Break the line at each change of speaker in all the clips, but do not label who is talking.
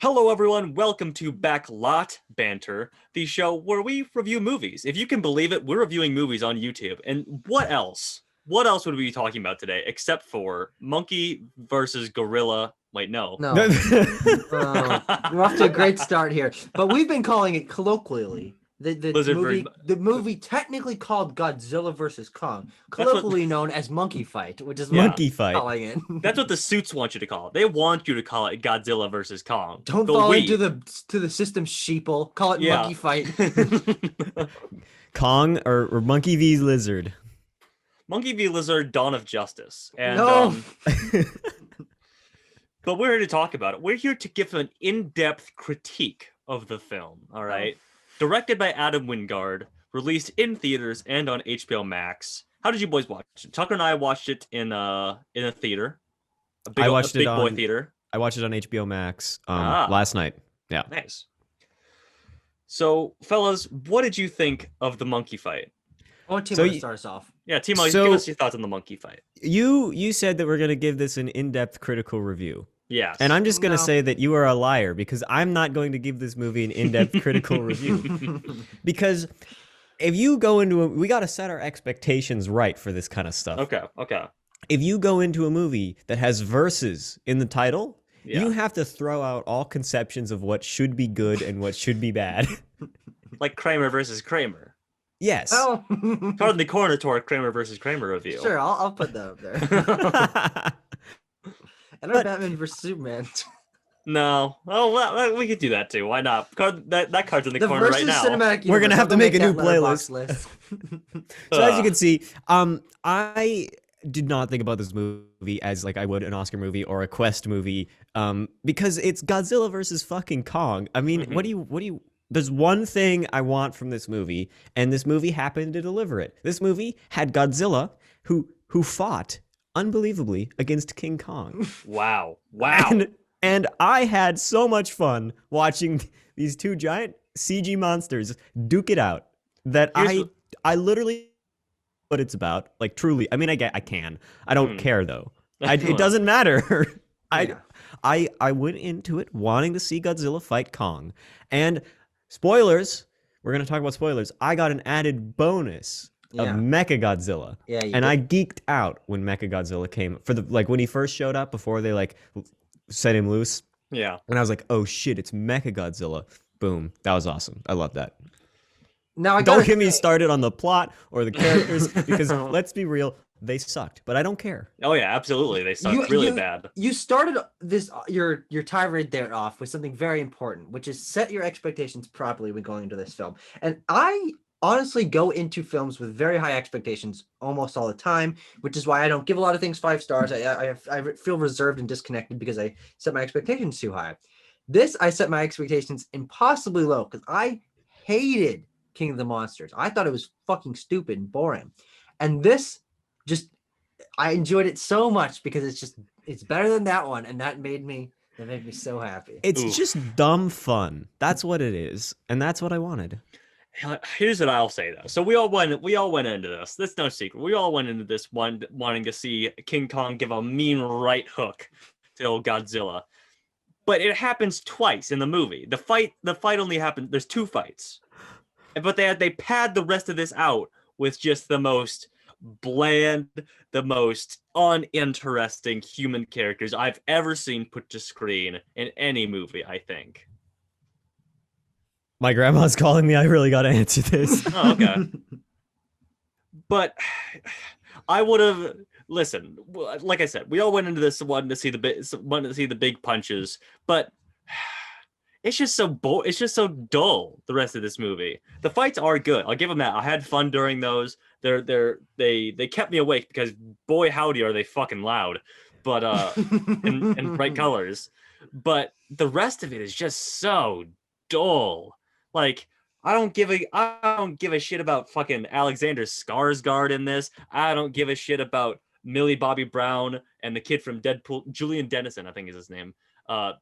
Hello, everyone. Welcome to Backlot Banter, the show where we review movies. If you can believe it, we're reviewing movies on YouTube. And what else? What else would we be talking about today except for monkey versus gorilla? Wait, no.
No. We're off to a great start here, but we've been calling it colloquially the
Lizard versus.
movie technically called Godzilla versus Kong,
That's what.
colloquially known as Monkey Fight, which is what
Yeah.
I'm
Monkey fight.
calling it.
That's what the suits want you to call it. They want you to call it Godzilla versus Kong.
Don't
But
fall
we.
into the system, sheeple. Call it
Yeah.
Monkey Fight.
Kong or Monkey v Lizard.
Monkey v. Lizard, Dawn of Justice. And,
No.
But we're here to talk about it. We're here to give an in-depth critique of the film, all right? Directed by Adam Wingard, released in theaters and on HBO Max. How did you boys watch it? Tucker and I watched it in a theater. A big boy theater.
I watched it on HBO Max
Ah.
last night. Yeah.
Nice. So, fellas, what did you think of the monkey fight?
I want Timo
So
to
you-
start us off.
Yeah, Timo,
So-
give us your thoughts on the monkey fight.
You said that we're gonna give this an in-depth critical review.
Yes.
And I'm just gonna
No.
say that you are a liar because I'm not going to give this movie an in-depth critical review. Because if you go into we gotta set our expectations right for this kind of stuff.
Okay.
If you go into a movie that has verses in the title,
Yeah.
you have to throw out all conceptions of what should be good and what should be bad.
Like Kramer versus Kramer.
Yes.
Oh,
Pardon the corner to our Kramer versus Kramer review.
sure. I'll put that up there. And our
But-
Batman versus Superman.
No. Oh, well, we could do that too. Why not? That card's in the
The
corner right
versus
now.
cinematic.
We're gonna
universe.
have to
I'll
make a new
that letterbox
playlist.
list.
So as you can see, I did not think about this movie as like I would an Oscar movie or a Quest movie, because it's Godzilla versus fucking Kong. I mean,
Mhm.
what do you? There's one thing I want from this movie, and this movie happened to deliver it. This movie had Godzilla who fought unbelievably against King Kong.
Wow.
And I had so much fun watching these two giant CG monsters duke it out that
Here's
I literally what it's about. Like truly, I mean, I can. I don't care though. It doesn't matter.
Yeah.
I went into it wanting to see Godzilla fight Kong, and spoilers. We're gonna talk about spoilers. I got an added bonus of
Yeah.
Mechagodzilla.
Yeah, you
And
did.
I geeked out when Mechagodzilla came for the when he first showed up before they like set him loose.
Yeah.
And I was like, oh shit, it's Mechagodzilla. Boom. That was awesome. I love that.
Now I
Don't
gotta
get me
say-
started on the plot or the characters because let's be real, they sucked. But I don't care.
Oh yeah, absolutely. They suck really bad.
You started this your tirade there off with something very important, which is set your expectations properly when going into this film. And I honestly go into films with very high expectations almost all the time, which is why I don't give a lot of things 5 stars. I feel reserved and disconnected because I set my expectations too high. This I set my expectations impossibly low because I hated King of the Monsters. I thought it was fucking stupid and boring. And this just I enjoyed it so much because it's better than that one, and that made me so happy.
It's
Oof.
just dumb fun. That's what it is. And that's what I wanted.
Here's what I'll say though. So we all went into this. That's no secret. We all went into this one wanting to see King Kong give a mean right hook to old Godzilla. But it happens twice in the movie. The fight only happened. There's 2 fights. But they pad the rest of this out with just the most bland, the most uninteresting human characters I've ever seen put to screen in any movie, I think.
My grandma's calling me. I really got to answer this.
Oh, okay. But I would have listened. Like I said, we all went into this wanting to see the big punches, but it's just so it's just so dull. The rest of this movie, the fights are good. I'll give them that. I had fun during those. They kept me awake because boy howdy are they fucking loud, but in bright colors. But the rest of it is just so dull. Like I don't give a shit about fucking Alexander Skarsgård in this. I don't give a shit about Millie Bobby Brown and the kid from Deadpool, Julian Dennison, I think is his name. I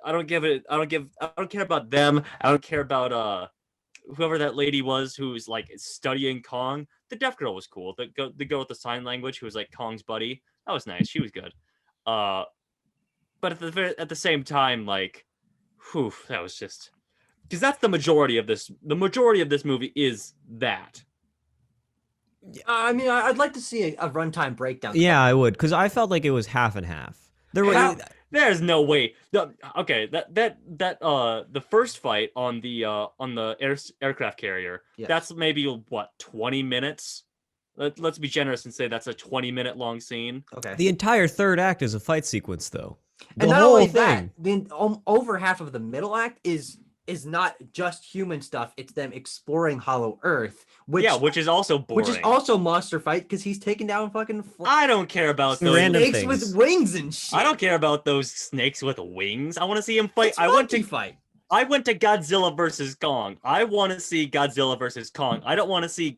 don't care about them. I don't care about whoever that lady was who's like studying Kong. The deaf girl was cool. The girl with the sign language who was like Kong's buddy. That was nice. She was good. But at the same time, like, whew, that was just because that's the majority of this. The majority of this movie is that.
I mean, I'd like to see a runtime breakdown.
Yeah, I would, because I felt like it was half and half. There were
There's no way. Okay, the first fight on the aircraft carrier.
Yes.
That's maybe what 20 minutes. Let's be generous and say that's a 20-minute long scene.
Okay.
the entire third act is a fight sequence, though. The
And not
whole
only
thing.
that, the over half of the middle act is not just human stuff. It's them exploring Hollow Earth, which
Which is also boring.
which is also monster fight because he's taking down fucking
I don't care about those
Random
snakes
things.
with wings and shit.
I don't care about those snakes with wings. I want to see him fight.
It's monkey fight.
I went to Godzilla versus Kong. I want to see Godzilla versus Kong. I don't want to see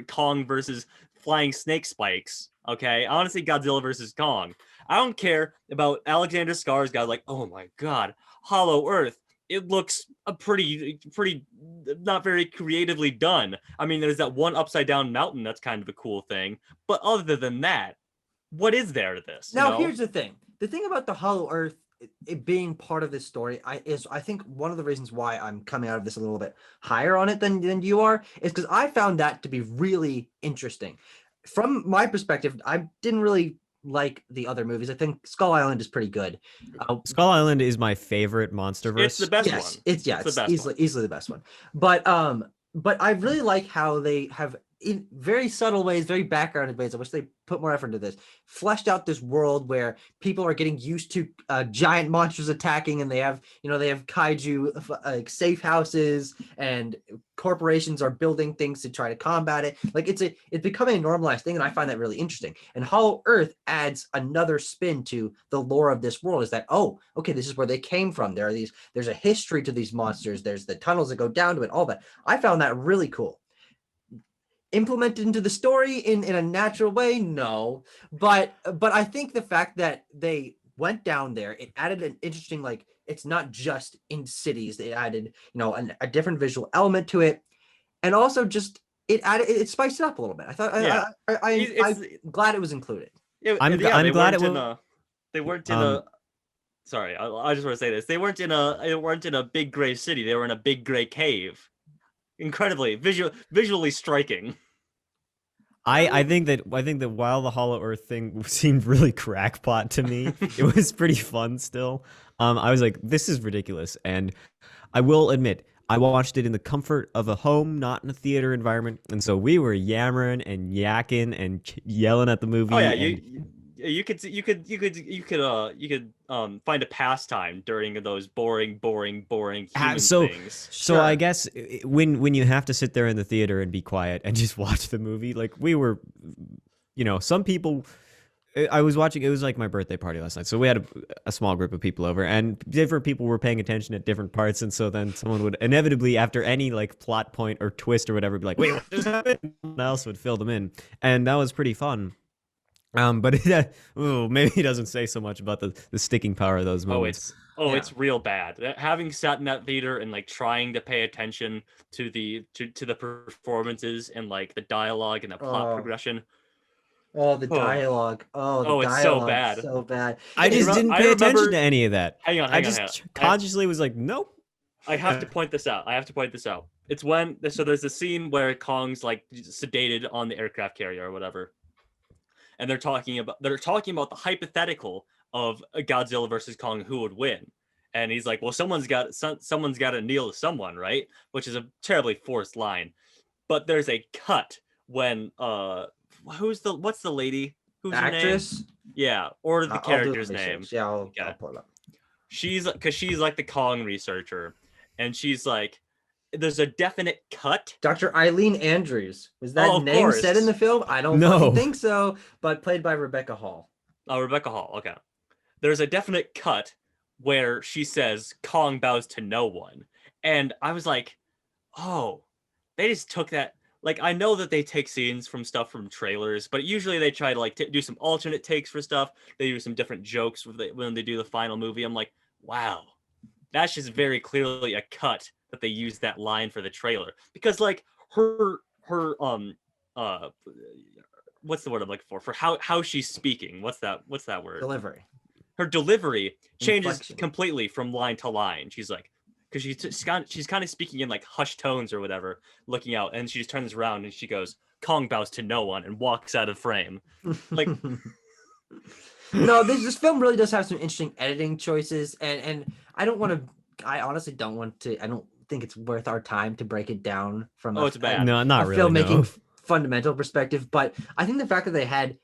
Kong versus flying snake spikes. Okay, I want to see Godzilla versus Kong. I don't care about Alexander Skarsgård. Like, oh my god, Hollow Earth. It looks a pretty not very creatively done. I mean, there's that one upside down mountain that's kind of a cool thing, but other than that, what is there to this?
Now, here's the thing. The thing about the Hollow Earth it being part of this story, I think one of the reasons why I'm coming out of this a little bit higher on it than you are is because I found that to be really interesting. From my perspective, I didn't really like the other movies. I think Skull Island is pretty good.
Skull Island is my favorite MonsterVerse.
It's the best one.
It's easily the best one. But I really like how they have in very subtle ways, very backgrounded ways. I wish they put more effort into this. Fleshed out this world where people are getting used to giant monsters attacking, and they have kaiju like safe houses, and corporations are building things to try to combat it. Like it's becoming a normalized thing, and I find that really interesting. And Hollow Earth adds another spin to the lore of this world. Is that okay? This is where they came from. There's a history to these monsters. There's the tunnels that go down to it. All that. I found that really cool. Implemented into the story in a natural way, no, but I think the fact that they went down there, it added an interesting, like, it's not just in cities. It added a different visual element to it, and also just it spiced it up a little bit. I thought I'm glad it was included.
I'm glad it was.
They weren't in a. Sorry, I just want to say this. They weren't in a big gray city. They were in a big gray cave. Incredibly visually striking.
I think that while the Hollow Earth thing seemed really crackpot to me, it was pretty fun still. I was like, this is ridiculous, and I will admit I watched it in the comfort of a home, not in a theater environment, and so we were yammering and yakking and yelling at the movie.
Oh yeah, you could find a pastime during those boring human things.
So I guess when you have to sit there in the theater and be quiet and just watch the movie, like we were, some people. I was watching. It was like my birthday party last night, so we had a small group of people over, and different people were paying attention at different parts, and so then someone would inevitably, after any like plot point or twist or whatever, be like, "Wait, what just happened?" Someone else would fill them in, and that was pretty fun. But maybe he doesn't say so much about the sticking power of those moments.
It's real bad. Having sat in that theater and like trying to pay attention to the performances and like the dialogue and the plot progression.
Oh, the dialogue.
It's so bad.
So bad.
I just didn't pay attention to any of that.
Hang on.
I just consciously was like, nope.
I have to point this out. It's when there's a scene where Kong's like sedated on the aircraft carrier or whatever. And they're talking about the hypothetical of a Godzilla versus Kong, who would win. And he's like, well, someone's got to kneel to someone, right? Which is a terribly forced line. But there's a cut when what's the lady? Who's
actress?
Her name? Yeah, or the character's name.
Yeah, I'll pull it up.
She's like the Kong researcher, and she's like, there's a definite cut.
Dr. Eileen Andrews. Was that name said in the film? I don't think so, but played by Rebecca Hall.
Oh, Rebecca Hall. Okay. There's a definite cut where she says Kong bows to no one. And I was like, oh, they just took that. Like, I know that they take scenes from stuff from trailers, but usually they try to like do some alternate takes for stuff. They do some different jokes when they do the final movie. I'm like, wow, that's just very clearly a cut that they used that line for the trailer, because like her what's the word I'm looking for how she's speaking, what's that word?
Delivery.
her delivery changes
Inflection.
completely from line to line. She's like, because she's kind of speaking in like hushed tones or whatever, looking out, and she just turns around and she goes, "Kong bows to no one," and walks out of frame. Like,
No, this film really does have some interesting editing choices, and I don't want to. I honestly don't want to. I don't think it's worth our time to break it down from
oh, it's bad.
No, not
a
really.
filmmaking
No.
fundamental perspective. But I think the fact that they had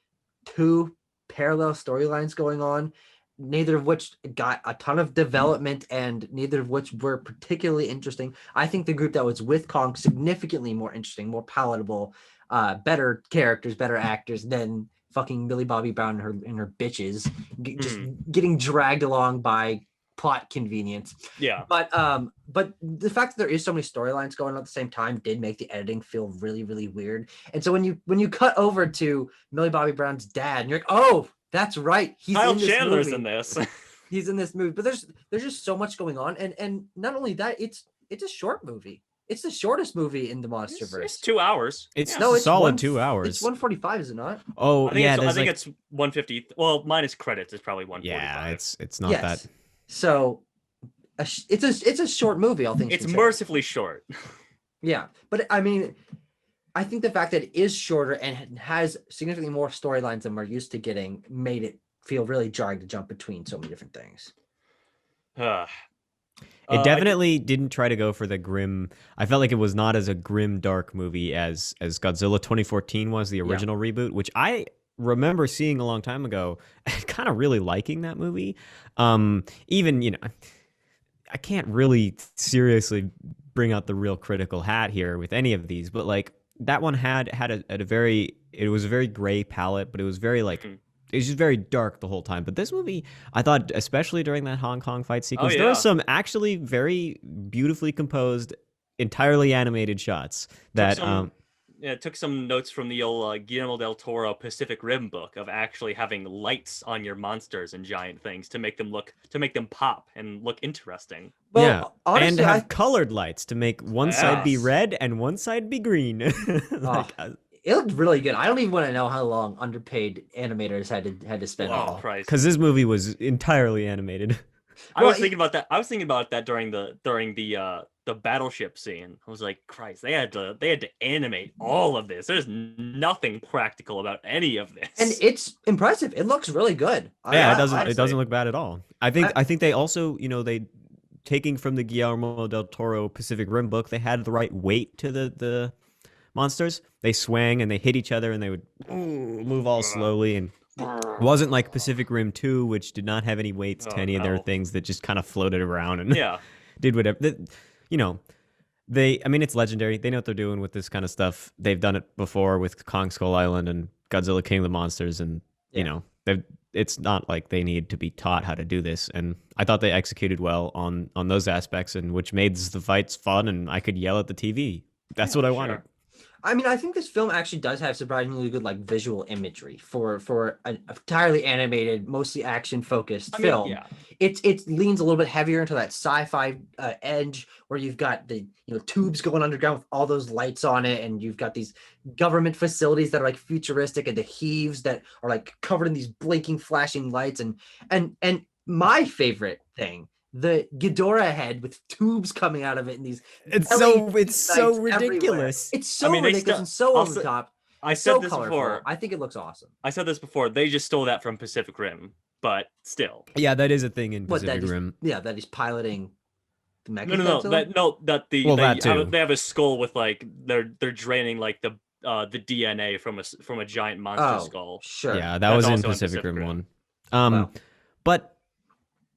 two parallel storylines going on, neither of which got a ton of development and neither of which were particularly interesting. I think the group that was with Kong significantly more interesting, more palatable, better characters, better actors than fucking Millie Bobby Brown and her bitches just getting dragged along by plot convenience.
Yeah.
But the fact that there is so many storylines going on at the same time did make the editing feel really, really weird. And so when you cut over to Millie Bobby Brown's dad, and you're like, oh, that's right, he's
Kyle
in this
Chandler's
movie.
in this.
He's in this movie. But there's just so much going on, and not only that, it's a short movie. It's the shortest movie in the MonsterVerse.
It's 2 hours.
It's
No, it's
solid 2 hours.
It's 145, is it not?
Oh
I think
yeah,
it's, I
there's
think
like,
it's 150. Well, minus credits, it's probably 145.
yeah, it's not that.
So it's a short movie. All things
It's
considered.
mercifully short.
Yeah, but I mean, I think the fact that it is shorter and has significantly more storylines than we're used to getting made it feel really jarring to jump between so many different things.
It definitely didn't try to go for the grim. I felt like it was not as a grim, dark movie as Godzilla 2014 was, the original reboot, which I remember seeing a long time ago and kind of really liking that movie. Even, you know, I can't really seriously bring out the real critical hat here with any of these, but like that one had a very, it was a very gray palette, but it was very like, it was just very dark the whole time. But this movie, I thought, especially during that Hong Kong fight sequence, there were some actually very beautifully composed, entirely animated shots that
took some notes from the old Guillermo del Toro Pacific Rim book of actually having lights on your monsters and giant things to make them pop and look interesting.
Well,
yeah,
honestly,
and have colored lights to make one side be red and one side be green.
It looked really good. I don't even want to know how long underpaid animators had to spend on it.
Because this movie was entirely animated.
I was thinking about that. I was thinking about that during the battleship scene. I was like, Christ, they had to animate all of this. There's nothing practical about any of this.
And it's impressive. It looks really good.
Yeah, it doesn't look bad at all. I think they also, you know, they taking from the Guillermo del Toro Pacific Rim book, they had the right weight to the monsters. They swang and they hit each other and they would move all slowly, and it wasn't like Pacific Rim 2, which did not have any weights to any of their things, that just kind of floated around and did whatever. You know, I mean, it's legendary. They know what they're doing with this kind of stuff. They've done it before with Kong Skull Island and Godzilla King of the Monsters, and you know, it's not like they need to be taught how to do this. And I thought they executed well on those aspects, and which made the fights fun, and I could yell at the TV. That's what I wanted.
I mean, I think this film actually does have surprisingly good like visual imagery for an entirely animated, mostly action focused film.
Yeah.
It leans a little bit heavier into that sci-fi edge, where you've got the tubes going underground with all those lights on it, and you've got these government facilities that are like futuristic, and the heaves that are like covered in these blinking, flashing lights, and my favorite thing, the Ghidorah head with tubes coming out of it, and these
it's so ridiculous.
Everywhere. It's so ridiculous and so over the top.
I said this before.
I think it looks awesome.
I said this before. They just stole that from Pacific Rim, but still.
Yeah, that is a thing in Pacific Rim.
Yeah, that he's piloting the mecha.
They have a skull with like they're draining like the DNA from a giant monster skull.
Sure.
Yeah, that was in Pacific Rim 1. But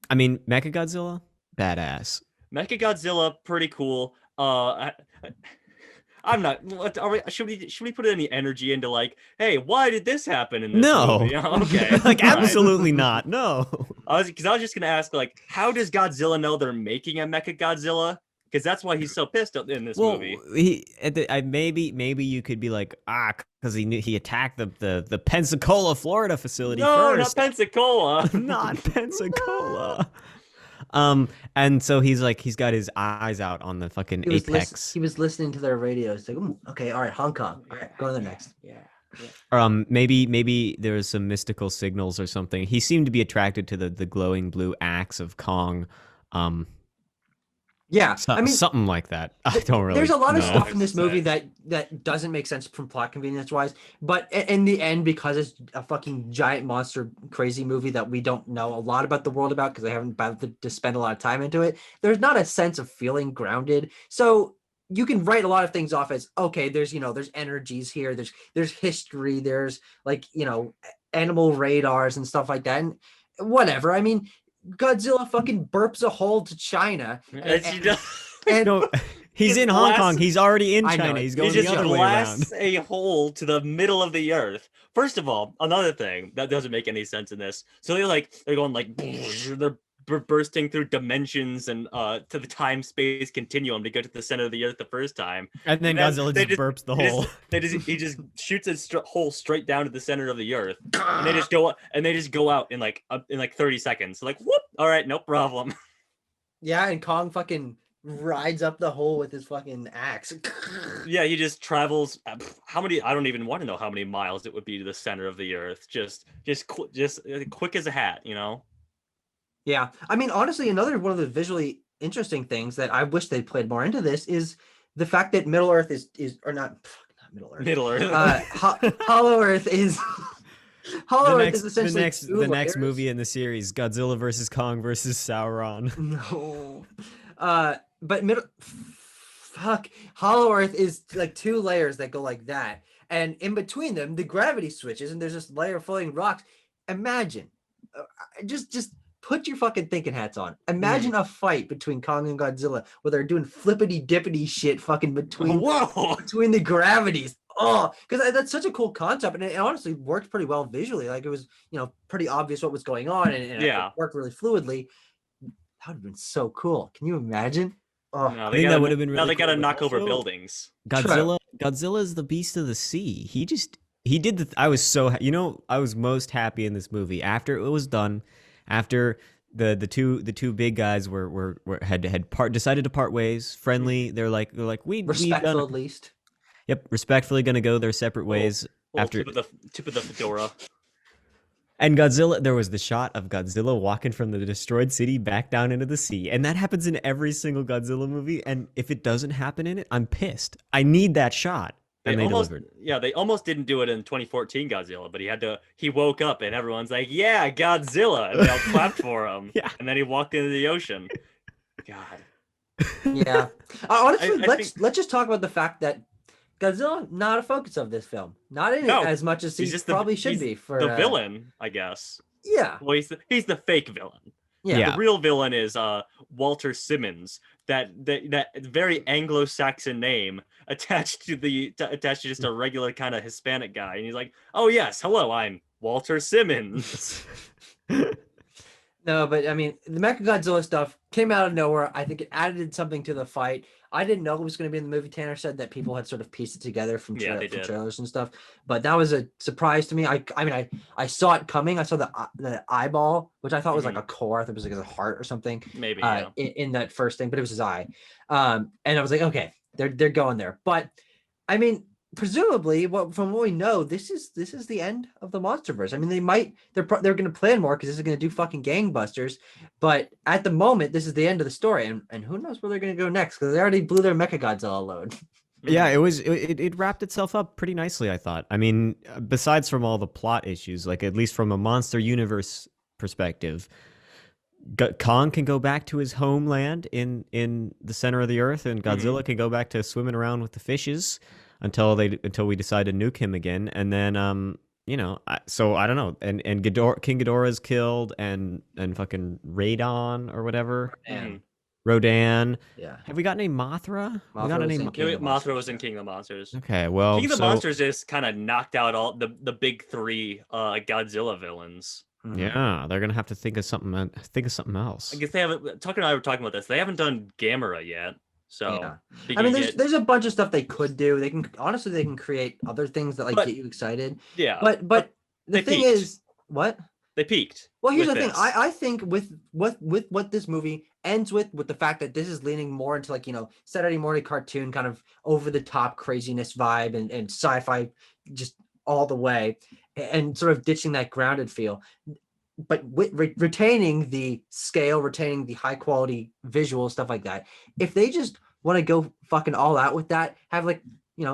I mean, Mechagodzilla, badass.
Mechagodzilla, pretty cool. I'm not. Should we put any energy into like, hey, why did this happen in this movie? Okay,
like absolutely not. No.
I was just gonna ask, like, how does Godzilla know they're making a Mechagodzilla? Because that's why he's so pissed in this movie.
Maybe you could be like, because he attacked the Pensacola, Florida facility
first.
No, not
Pensacola.
Not Pensacola. And so he's got his eyes out on the fucking apex.
He was listening to their radio. He's like, okay, all right, Hong Kong. All right, go to the next.
Yeah.
Maybe there was some mystical signals or something. He seemed to be attracted to the glowing blue axe of Kong.
Yeah, I mean,
Something like that. I don't
there's
really
a lot of
know.
stuff in this
Makes
movie
sense.
that doesn't make sense from plot convenience wise, but in the end, because it's a fucking giant monster crazy movie that we don't know a lot about the world about because they haven't bothered to spend a lot of time into it, there's not a sense of feeling grounded. So you can write a lot of things off as okay, there's energies here, there's history, there's like animal radars and stuff like that, and whatever. I mean, Godzilla fucking burps a hole to China,
As he does.
and
No, he's
He
in Hong Kong.
blasts-
He's already in
I know
China.
it.
He's
He
going
just
the other way around.
blasts a hole to the middle of the earth. First of all, another thing that doesn't make any sense in this. So they're going like they're bursting through dimensions and to the time space continuum to go to the center of the earth the first time.
And then
And
Godzilla
they
just burps the
they
hole.
he just shoots a hole straight down to the center of the earth, and they just go out in like 30 seconds. Like whoop! All right, no problem.
yeah, and Kong fucking rides up the hole with his fucking axe.
Yeah, he just travels. How many? I don't even want to know how many miles it would be to the center of the earth. Just quick as a hat, you know.
Yeah, I mean, honestly, another one of the visually interesting things that I wish they played more into this is the fact that Middle Earth is or not Middle Earth.
Middle Earth.
Hollow Earth is Hollow Earth is essentially
the next movie in the series, Godzilla versus Kong versus Sauron.
No, but Hollow Earth is like two layers that go like that, and in between them, the gravity switches, and there's this layer of floating rocks. Imagine, just put your fucking thinking hats on. Imagine a fight between Kong and Godzilla where they're doing flippity dippity shit fucking between
Whoa!
between the gravities. Oh, because that's such a cool concept, and it honestly worked pretty well visually. Like it was, pretty obvious what was going on, and
Yeah.
it worked really fluidly. That would have been so cool. Can you imagine? Oh,
No,
I think that would have been really
now they gotta
cool, but
knock over
also-
buildings.
Godzilla is the beast of the sea. He did I was so I was most happy in this movie after it was done, after the two big guys decided to part ways, friendly. They're like we've
respectful
done
at least.
Yep, respectfully gonna go their separate ways after
Tip of the fedora.
And Godzilla, there was the shot of Godzilla walking from the destroyed city back down into the sea. And that happens in every single Godzilla movie. And if it doesn't happen in it, I'm pissed. I need that shot. And they delivered.
Yeah, they almost didn't do it in 2014 Godzilla, but he woke up and everyone's like, yeah, Godzilla. And they all clapped for him.
Yeah.
And then he walked into the ocean. God.
Yeah. Honestly,
I
let's just talk about the fact that Godzilla not a focus of this film. Not in
No,
it as much as he probably should be for
the villain, I guess.
Yeah.
Well, he's the fake villain.
Yeah.
The real villain is Walter Simmons, that very Anglo-Saxon name attached to just a regular kind of Hispanic guy, and he's like, "Oh yes, hello, I'm Walter Simmons."
No, but I mean, the Mechagodzilla stuff came out of nowhere. I think it added something to the fight. I didn't know it was going to be in the movie. Tanner said that people had sort of pieced it together from trailers and stuff, but that was a surprise to me. I saw it coming. I saw the eyeball, which I thought was like a core. I thought it was like a heart or something.
Maybe
in that first thing, but it was his eye. And I was like, okay, they're going there. But I mean, presumably, from what we know, this is the end of the MonsterVerse. I mean, they're going to plan more because this is going to do fucking gangbusters. But at the moment, this is the end of the story, and who knows where they're going to go next because they already blew their Mechagodzilla load.
Yeah, it wrapped itself up pretty nicely, I thought. I mean, besides from all the plot issues, like at least from a monster universe perspective, Kong can go back to his homeland in the center of the earth, and Godzilla can go back to swimming around with the fishes until we decide to nuke him again, and then so I don't know, and King Ghidorah's killed, and fucking Radon or whatever, Rodan.
Yeah.
Have we got any Mothra?
Mothra was in King of the Monsters.
Okay, well,
King of the Monsters just kind of knocked out all the big three Godzilla villains.
Yeah, they're gonna have to think of something else.
I guess they haven't. Tucker and I were talking about this. They haven't done Gamera yet. So
yeah. I mean, there's a bunch of stuff they could do. They can create other things that get you excited.
Yeah.
But the thing is, what?
They peaked.
Well, here's the thing. I think with what this movie ends with the fact that this is leaning more into Saturday morning cartoon kind of over the top craziness vibe and sci-fi just all the way and sort of ditching that grounded feel, but retaining the scale, retaining the high quality visual stuff like that. If they just want to go fucking all out with that, have like,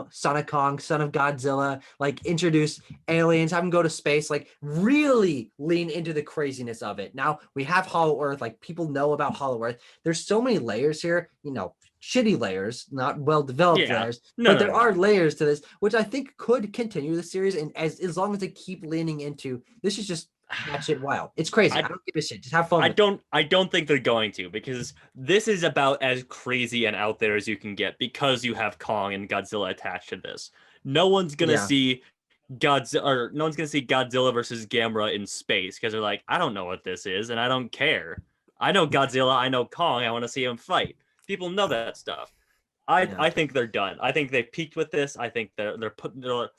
Son of Kong, Son of Godzilla, like introduce aliens, have them go to space, like really lean into the craziness of it. Now we have Hollow Earth, like people know about Hollow Earth. There's so many layers here, shitty layers, not well developed layers, but there are layers to this, which I think could continue the series. And as long as they keep leaning into this, is just that shit wild. It's crazy. I don't give a shit. Just have fun.
I don't think they're going to, because this is about as crazy and out there as you can get, because you have Kong and Godzilla attached to this. No one's gonna see Godzilla, or no one's gonna see Godzilla versus Gamera in space, because they're like, I don't know what this is, and I don't care. I know Godzilla, I know Kong, I want to see him fight. People know that stuff. I think they're done. I think they've peaked with this. I think they're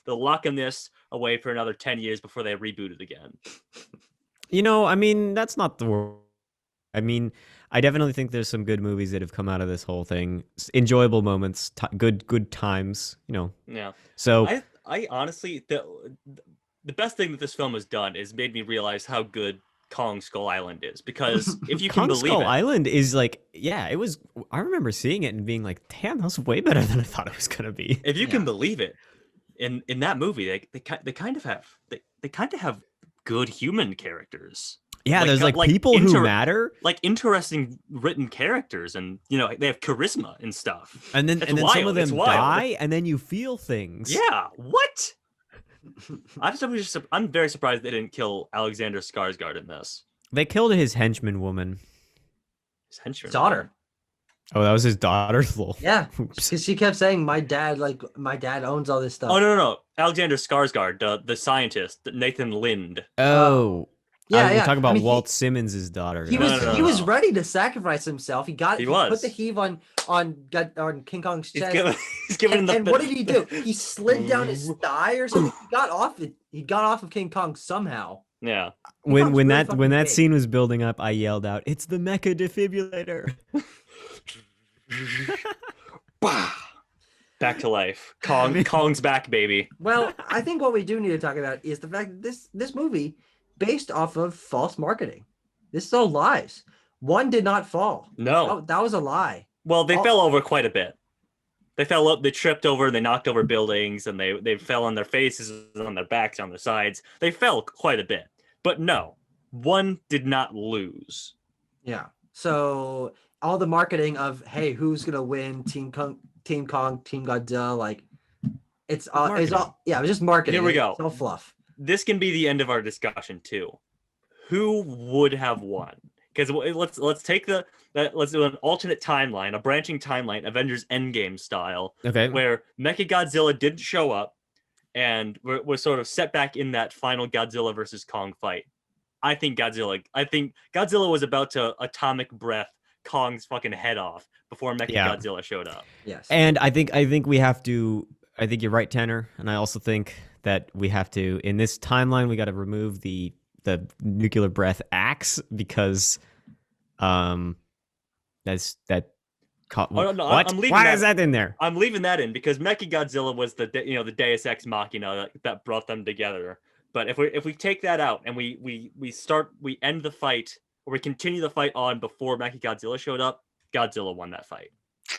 locking this away for another 10 years before they reboot it again.
I mean, that's not the word. I mean, I definitely think there's some good movies that have come out of this whole thing. Enjoyable moments, good times,
Yeah.
So
I honestly, the best thing that this film has done is made me realize how good Kong Skull Island is, because if you can believe
Skull Island is like, it was. I remember seeing it and being like, damn, that was way better than I thought it was gonna be.
If you can believe it, in that movie, they kind of have good human characters.
Yeah, there's like people who matter,
like interesting written characters, and they have charisma and stuff.
And then some of them die, and then you feel things.
Yeah, what? I'm very surprised they didn't kill Alexander Skarsgård in this.
They killed his henchman woman.
His henchman
daughter.
Oh, that was his daughter?
Yeah, because she kept saying, my dad owns all this stuff.
Oh, no. Alexander Skarsgård, the scientist, Nathan Lind.
Oh.
Yeah,
We're talking about Walt Simmons' daughter.
He was ready to sacrifice himself. He put the heave on King Kong's chest.
He's giving
and what did he do? He slid down his thigh or something. He got off of King Kong somehow.
Yeah.
When that scene was building up, I yelled out, "It's the mecha defibrillator!"
Back to life. Kong's back, baby.
Well, I think what we do need to talk about is the fact that this movie, based off of false marketing. This is all lies. One did not fall.
No.
That was a lie.
Well, they fell over quite a bit. They fell up, they tripped over, they knocked over buildings, and they fell on their faces, on their backs, on their sides. They fell quite a bit. But no, one did not lose.
Yeah. So all the marketing of, hey, who's going to win? Team Kong, Team Godzilla, like it was just marketing.
Here we go.
It's all fluff.
This can be the end of our discussion too. Who would have won? Because let's do an alternate timeline, a branching timeline, Avengers Endgame style,
okay, where
Mechagodzilla didn't show up, and was sort of set back in that final Godzilla versus Kong fight. I think Godzilla was about to atomic breath Kong's fucking head off before Mechagodzilla showed up.
Yes,
and I think we have to. I think you're right, Tanner, and I also think that we have to, in this timeline, we got to remove the nuclear breath axe, because that's that.
Oh, no,
what? Why is that in there?
I'm leaving that in because Mechagodzilla was the Deus Ex Machina that brought them together. But if we take that out and we end the fight, or we continue the fight on before Mechagodzilla showed up, Godzilla won that fight.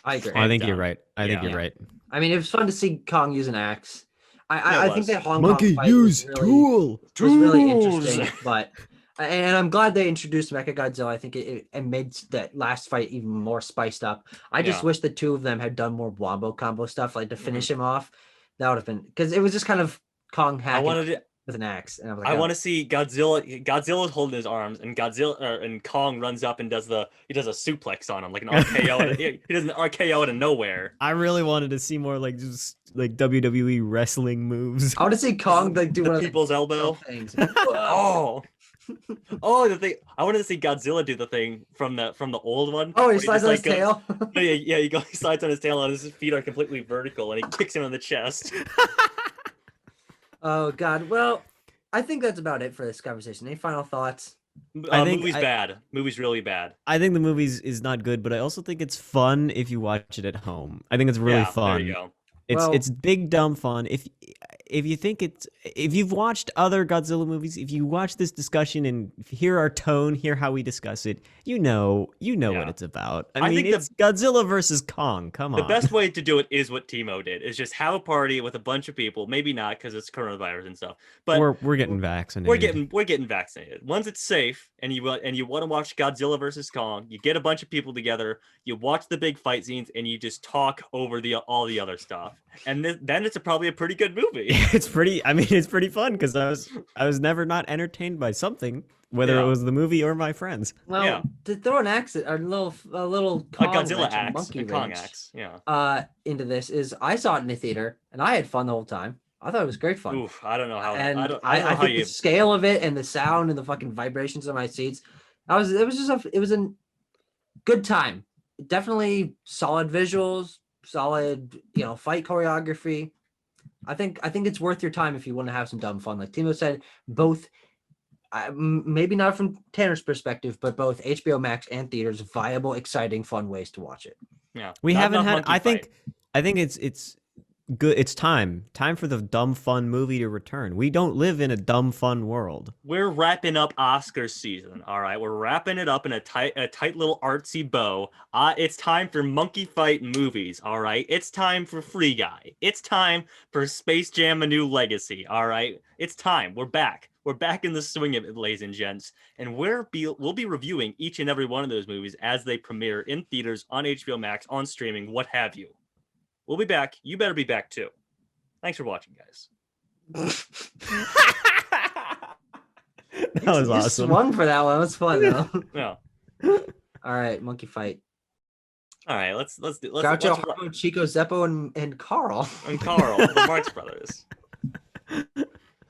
I agree.
I think you're right. I think you're right.
I mean, it was fun to see Kong use an axe. I think that Hong
Monkey
Kong fight
use
was really interesting, but and I'm glad they introduced Mechagodzilla. I think it made that last fight even more spiced up. I just wish the two of them had done more wombo combo stuff, like to finish him off. That would have been, because it was just kind of Kong hacking with an axe, and I was like,
I want to see Godzilla. Godzilla's holding his arms, and and Kong runs up and does a suplex on him, like an RKO. He does an RKO out of nowhere.
I really wanted to see more like just like WWE wrestling moves.
I want to see Kong like do one of
people's elbow
things.
Oh, the thing. I wanted to see Godzilla do the thing from the old one.
Oh, he slides on his tail.
Yeah, he slides on his tail, and his feet are completely vertical, and he kicks him in the chest.
Oh God. Well, I think that's about it for this conversation. Any final thoughts?
Movie's bad. Movie's really bad.
I think the movie is not good, but I also think it's fun if you watch it at home. I think it's really fun.
There you go.
It's big dumb fun. If you think if you've watched other Godzilla movies, if you watch this discussion and hear our tone, hear how we discuss it, you know what it's about. I mean,
think
it's Godzilla versus Kong. Come
the
on.
best way to do it is what Timo did: is just have a party with a bunch of people. Maybe not because it's coronavirus and stuff, but
we're getting vaccinated.
we're getting vaccinated. Once it's safe and you want to watch Godzilla versus Kong, you get a bunch of people together, you watch the big fight scenes, and you just talk over all the other stuff. And then it's probably a pretty good movie.
It's pretty. I mean, it's pretty fun because I was never not entertained by something, whether it was the movie or my friends.
Well, to throw an axe, a little Kong
Godzilla
wrench,
axe,
monkey
a Kong
wrench,
axe, yeah.
Into this is I saw it in the theater and I had fun the whole time. I thought it was great fun.
Oof, I don't know how.
And
I don't know
I
how
think
you.
the scale of it and the sound and the fucking vibrations of my seats, it was a good time. Definitely solid visuals, solid fight choreography. I think it's worth your time if you want to have some dumb fun. Like Timo said, both maybe not from Tanner's perspective, but both HBO Max and theaters, viable, exciting, fun ways to watch it.
Yeah,
we haven't had. I
think
it's good. It's time for the dumb fun movie to return. We don't live in a dumb fun world.
We're wrapping up Oscar season. All right, we're wrapping it up in a tight little artsy bow. It's time for monkey fight movies. All right, it's time for Free Guy. It's time for Space Jam: A New Legacy. All right, it's time. We're back. We're back in the swing of it, ladies and gents, and we'll be reviewing each and every one of those movies as they premiere in theaters, on HBO Max, on streaming, what have you. We'll be back. You better be back too. Thanks for watching, guys.
That was
You
awesome.
swung for that one. It was fun though.
Yeah.
All right, monkey fight.
All right. Let's
Groucho, Harpo, Chico, Zeppo, and Carl.
And Carl, the Marx Brothers.